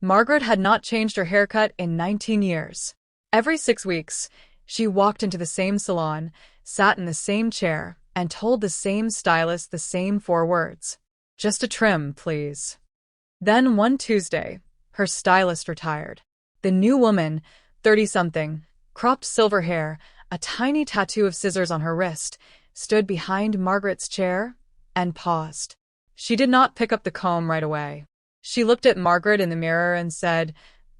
Margaret had not changed her haircut in 19 years. Every 6 weeks, she walked into the same salon, sat in the same chair, and told the same stylist the same 4 words. Just a trim, please. Then one Tuesday, her stylist retired. The new woman, 30-something, cropped silver hair, a tiny tattoo of scissors on her wrist, stood behind Margaret's chair and paused. She did not pick up the comb right away. She looked at Margaret in the mirror and said,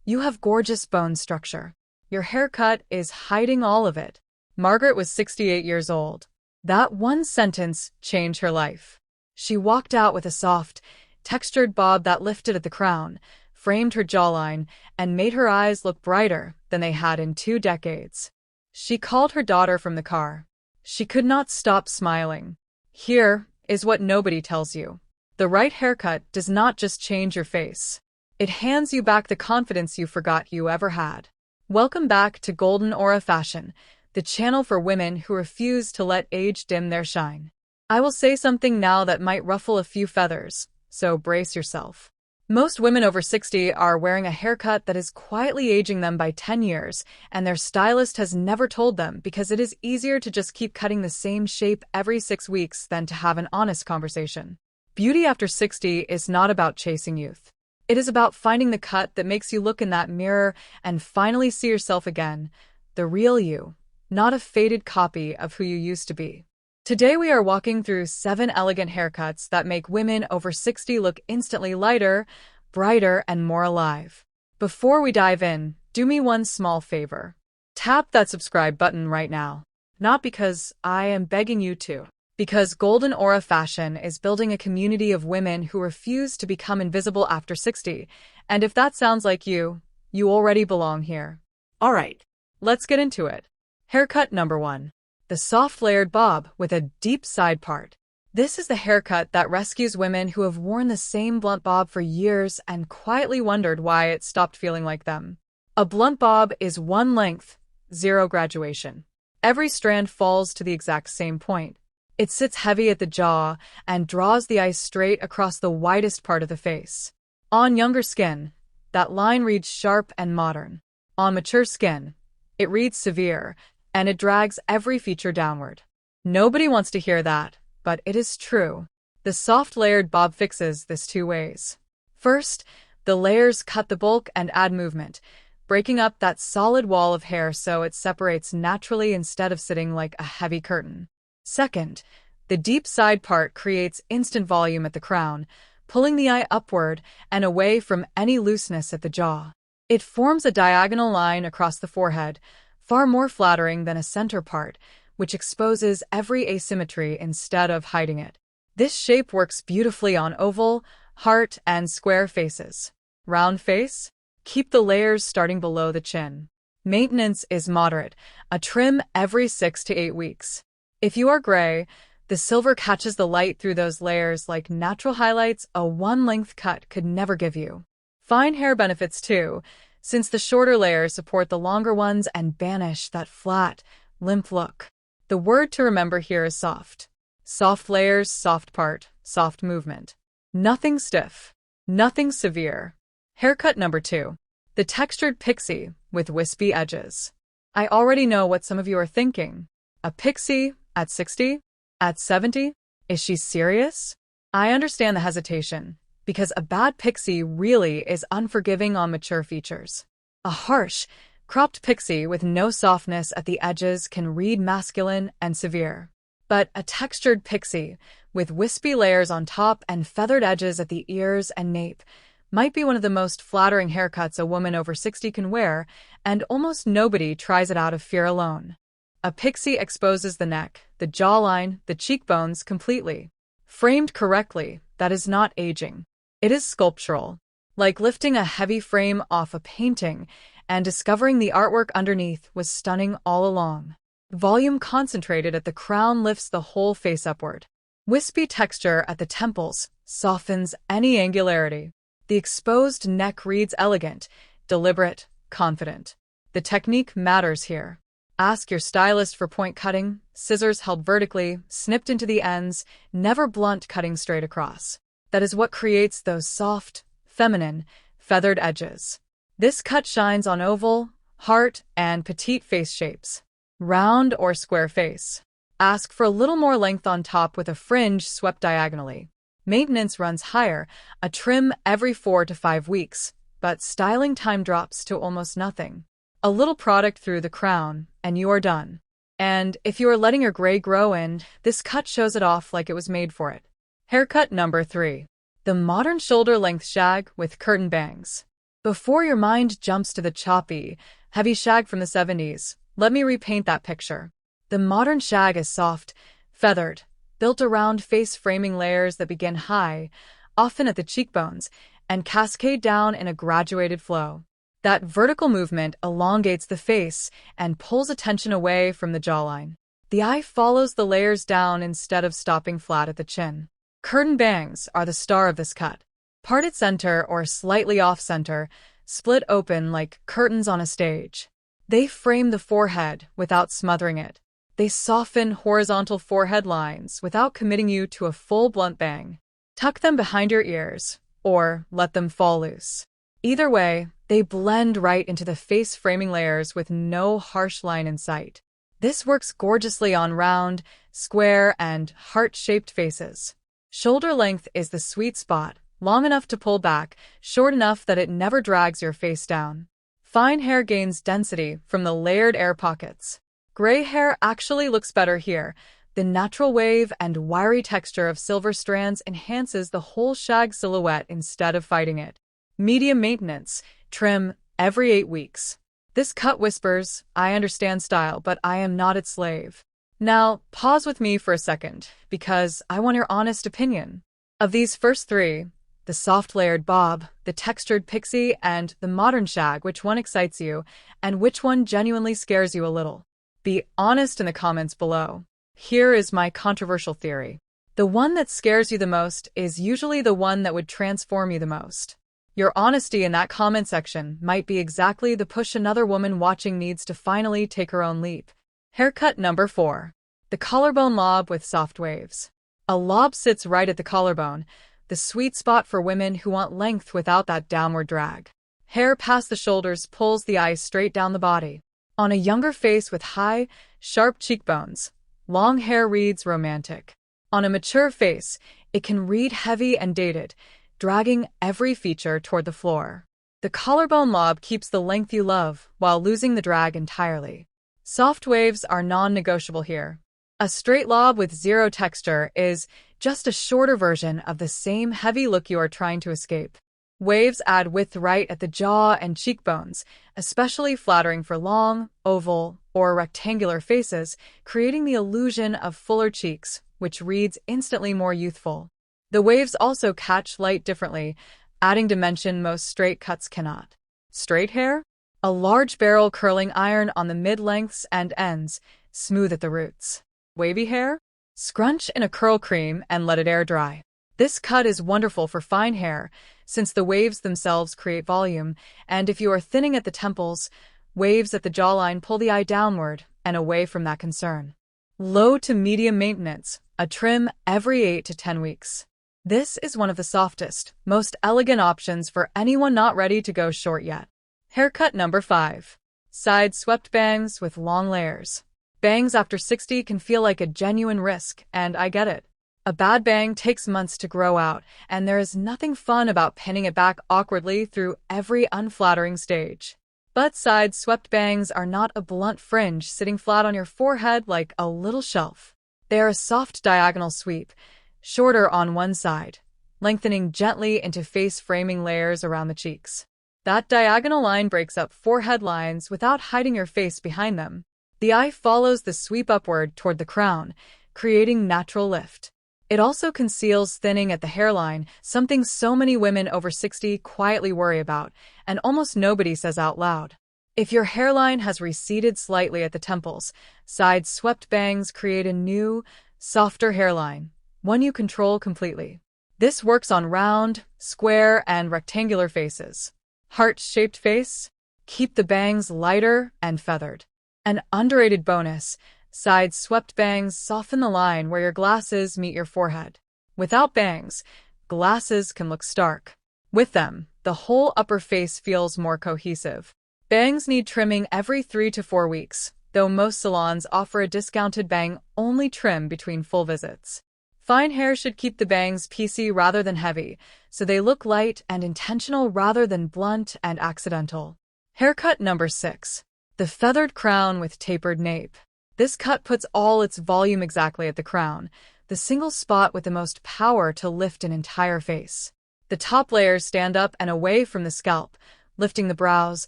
"You have gorgeous bone structure. Your haircut is hiding all of it." Margaret was 68 years old. That one sentence changed her life. She walked out with a soft, textured bob that lifted at the crown, framed her jawline, and made her eyes look brighter than they had in 2 decades. She called her daughter from the car. She could not stop smiling. Here is what nobody tells you. The right haircut does not just change your face. It hands you back the confidence you forgot you ever had. Welcome back to Golden Aura Fashion, the channel for women who refuse to let age dim their shine. I will say something now that might ruffle a few feathers, so brace yourself. Most women over 60 are wearing a haircut that is quietly aging them by 10 years, and their stylist has never told them because it is easier to just keep cutting the same shape every 6 weeks than to have an honest conversation. Beauty after 60 is not about chasing youth. It is about finding the cut that makes you look in that mirror and finally see yourself again, the real you, not a faded copy of who you used to be. Today we are walking through 7 elegant haircuts that make women over 60 look instantly lighter, brighter, and more alive. Before we dive in, do me one small favor. Tap that subscribe button right now. Not because I am begging you to. Because Golden Aura Fashion is building a community of women who refuse to become invisible after 60, and if that sounds like you already belong here. Alright, let's get into it. Haircut number 1. The soft layered bob with a deep side part. This is the haircut that rescues women who have worn the same blunt bob for years and quietly wondered why it stopped feeling like them. A blunt bob is one length, 0 graduation. Every strand falls to the exact same point. It sits heavy at the jaw and draws the eye straight across the widest part of the face. On younger skin, that line reads sharp and modern. On mature skin, it reads severe, and it drags every feature downward. Nobody wants to hear that, but it is true. The soft layered bob fixes this 2 ways. First, the layers cut the bulk and add movement, breaking up that solid wall of hair so it separates naturally instead of sitting like a heavy curtain. Second, the deep side part creates instant volume at the crown, pulling the eye upward and away from any looseness at the jaw. It forms a diagonal line across the forehead, far more flattering than a center part, which exposes every asymmetry instead of hiding it. This shape works beautifully on oval, heart, and square faces. Round face? Keep the layers starting below the chin. Maintenance is moderate, a trim every 6 to 8 weeks. If you are gray, the silver catches the light through those layers like natural highlights a one-length cut could never give you. Fine hair benefits too, since the shorter layers support the longer ones and banish that flat, limp look. The word to remember here is soft. Soft layers, soft part, soft movement. Nothing stiff. Nothing severe. Haircut number 2. The textured pixie with wispy edges. I already know what some of you are thinking. A pixie? At 60? At 70? Is she serious? I understand the hesitation, because a bad pixie really is unforgiving on mature features. A harsh, cropped pixie with no softness at the edges can read masculine and severe. But a textured pixie, with wispy layers on top and feathered edges at the ears and nape, might be one of the most flattering haircuts a woman over 60 can wear, and almost nobody tries it out of fear alone. A pixie exposes the neck, the jawline, the cheekbones completely. Framed correctly, that is not aging. It is sculptural, like lifting a heavy frame off a painting and discovering the artwork underneath was stunning all along. Volume concentrated at the crown lifts the whole face upward. Wispy texture at the temples softens any angularity. The exposed neck reads elegant, deliberate, confident. The technique matters here. Ask your stylist for point cutting, scissors held vertically, snipped into the ends, never blunt cutting straight across. That is what creates those soft, feminine, feathered edges. This cut shines on oval, heart, and petite face shapes. Round or square face. Ask for a little more length on top with a fringe swept diagonally. Maintenance runs higher, a trim every 4 to 5 weeks, but styling time drops to almost nothing. A little product through the crown, and you are done. And if you are letting your gray grow in, this cut shows it off like it was made for it. Haircut number 3. The modern shoulder-length shag with curtain bangs. Before your mind jumps to the choppy, heavy shag from the 70s, let me repaint that picture. The modern shag is soft, feathered, built around face-framing layers that begin high, often at the cheekbones, and cascade down in a graduated flow. That vertical movement elongates the face and pulls attention away from the jawline. The eye follows the layers down instead of stopping flat at the chin. Curtain bangs are the star of this cut. Parted center or slightly off-center, split open like curtains on a stage. They frame the forehead without smothering it. They soften horizontal forehead lines without committing you to a full blunt bang. Tuck them behind your ears, or let them fall loose. Either way, they blend right into the face-framing layers with no harsh line in sight. This works gorgeously on round, square, and heart-shaped faces. Shoulder length is the sweet spot, long enough to pull back, short enough that it never drags your face down. Fine hair gains density from the layered air pockets. Gray hair actually looks better here. The natural wave and wiry texture of silver strands enhances the whole shag silhouette instead of fighting it. Medium maintenance, trim every 8 weeks. This cut whispers, I understand style, but I am not its slave. Now, pause with me for a second, because I want your honest opinion. Of these first 3, the soft layered bob, the textured pixie, and the modern shag, which one excites you, and which one genuinely scares you a little? Be honest in the comments below. Here is my controversial theory. The one that scares you the most is usually the one that would transform you the most. Your honesty in that comment section might be exactly the push another woman watching needs to finally take her own leap. Haircut number 4. The collarbone lob with soft waves. A lob sits right at the collarbone, the sweet spot for women who want length without that downward drag. Hair past the shoulders pulls the eye straight down the body. On a younger face with high, sharp cheekbones, long hair reads romantic. On a mature face, it can read heavy and dated, dragging every feature toward the floor. The collarbone lob keeps the length you love while losing the drag entirely. Soft waves are non-negotiable here. A straight lob with zero texture is just a shorter version of the same heavy look you are trying to escape. Waves add width right at the jaw and cheekbones, especially flattering for long, oval, or rectangular faces, creating the illusion of fuller cheeks, which reads instantly more youthful. The waves also catch light differently, adding dimension most straight cuts cannot. Straight hair? A large barrel curling iron on the mid-lengths and ends, smooth at the roots. Wavy hair? Scrunch in a curl cream and let it air dry. This cut is wonderful for fine hair, since the waves themselves create volume, and if you are thinning at the temples, waves at the jawline pull the eye downward and away from that concern. Low to medium maintenance, a trim every 8 to 10 weeks. This is one of the softest, most elegant options for anyone not ready to go short yet. Haircut number 5. Side swept bangs with long layers. Bangs after 60 can feel like a genuine risk, and I get it. A bad bang takes months to grow out, and there is nothing fun about pinning it back awkwardly through every unflattering stage. But side swept bangs are not a blunt fringe sitting flat on your forehead like a little shelf. They are a soft diagonal sweep, shorter on one side, lengthening gently into face-framing layers around the cheeks. That diagonal line breaks up forehead lines without hiding your face behind them. The eye follows the sweep upward toward the crown, creating natural lift. It also conceals thinning at the hairline, something so many women over 60 quietly worry about, and almost nobody says out loud. If your hairline has receded slightly at the temples, side swept bangs create a new, softer hairline, one you control completely. This works on round, square, and rectangular faces. Heart-shaped face? Keep the bangs lighter and feathered. An underrated bonus, side swept bangs soften the line where your glasses meet your forehead. Without bangs, glasses can look stark. With them, the whole upper face feels more cohesive. Bangs need trimming every 3 to 4 weeks, though most salons offer a discounted bang-only trim between full visits. Fine hair should keep the bangs pixie rather than heavy, so they look light and intentional rather than blunt and accidental. Haircut number 6. The feathered crown with tapered nape. This cut puts all its volume exactly at the crown, the single spot with the most power to lift an entire face. The top layers stand up and away from the scalp, lifting the brows,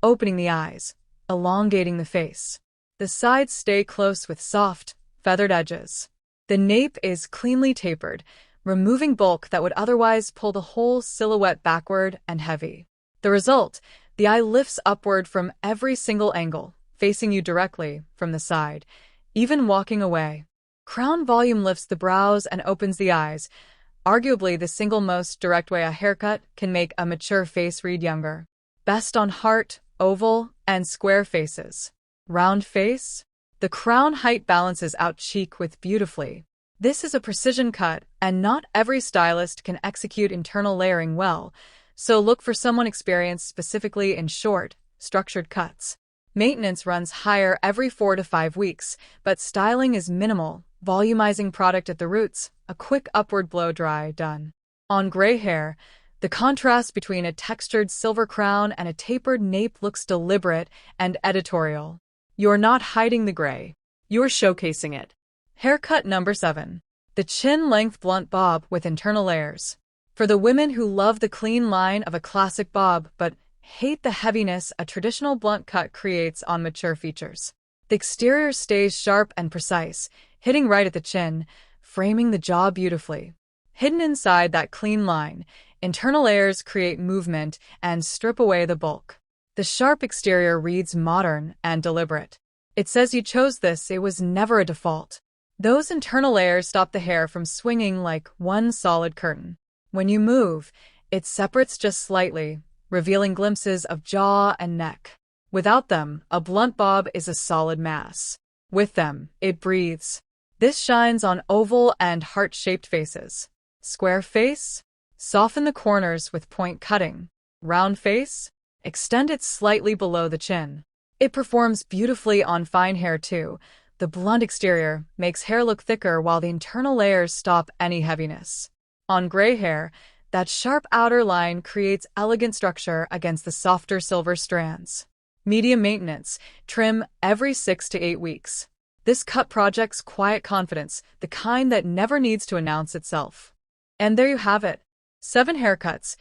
opening the eyes, elongating the face. The sides stay close with soft, feathered edges. The nape is cleanly tapered, removing bulk that would otherwise pull the whole silhouette backward and heavy. The result, the eye lifts upward from every single angle, facing you directly from the side, even walking away. Crown volume lifts the brows and opens the eyes, arguably the single most direct way a haircut can make a mature face read younger. Best on heart, oval, and square faces. Round face? The crown height balances out chic with beautifully. This is a precision cut, and not every stylist can execute internal layering well, so look for someone experienced specifically in short, structured cuts. Maintenance runs higher every 4 to 5 weeks, but styling is minimal, volumizing product at the roots, a quick upward blow-dry done. On gray hair, the contrast between a textured silver crown and a tapered nape looks deliberate and editorial. You're not hiding the gray. You're showcasing it. Haircut number 7. The chin-length blunt bob with internal layers. For the women who love the clean line of a classic bob but hate the heaviness a traditional blunt cut creates on mature features. The exterior stays sharp and precise, hitting right at the chin, framing the jaw beautifully. Hidden inside that clean line, internal layers create movement and strip away the bulk. The sharp exterior reads modern and deliberate. It says you chose this, it was never a default. Those internal layers stop the hair from swinging like one solid curtain. When you move, it separates just slightly, revealing glimpses of jaw and neck. Without them, a blunt bob is a solid mass. With them, it breathes. This shines on oval and heart-shaped faces. Square face? Soften the corners with point cutting. Round face? Extend it slightly below the chin. It performs beautifully on fine hair too. The blunt exterior makes hair look thicker while the internal layers stop any heaviness. On gray hair, that sharp outer line creates elegant structure against the softer silver strands. Medium maintenance, trim every 6 to 8 weeks. This cut projects quiet confidence, the kind that never needs to announce itself. And there you have it. 7 haircuts,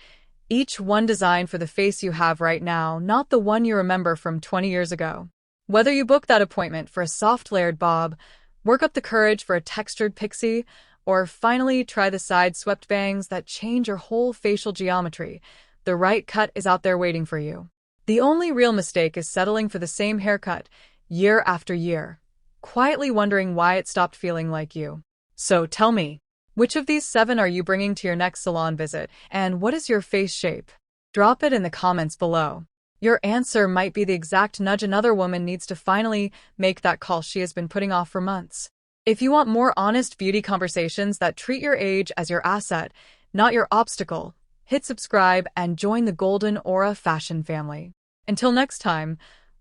each one designed for the face you have right now, not the one you remember from 20 years ago. Whether you book that appointment for a soft layered bob, work up the courage for a textured pixie, or finally try the side-swept bangs that change your whole facial geometry, the right cut is out there waiting for you. The only real mistake is settling for the same haircut, year after year, quietly wondering why it stopped feeling like you. So tell me, which of these 7 are you bringing to your next salon visit, and what is your face shape? Drop it in the comments below. Your answer might be the exact nudge another woman needs to finally make that call she has been putting off for months. If you want more honest beauty conversations that treat your age as your asset, not your obstacle, hit subscribe and join the Golden Aura Fashion family. Until next time,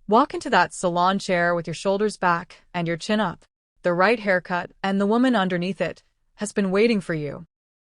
walk into that salon chair with your shoulders back and your chin up. The right haircut and the woman underneath it has been waiting for you.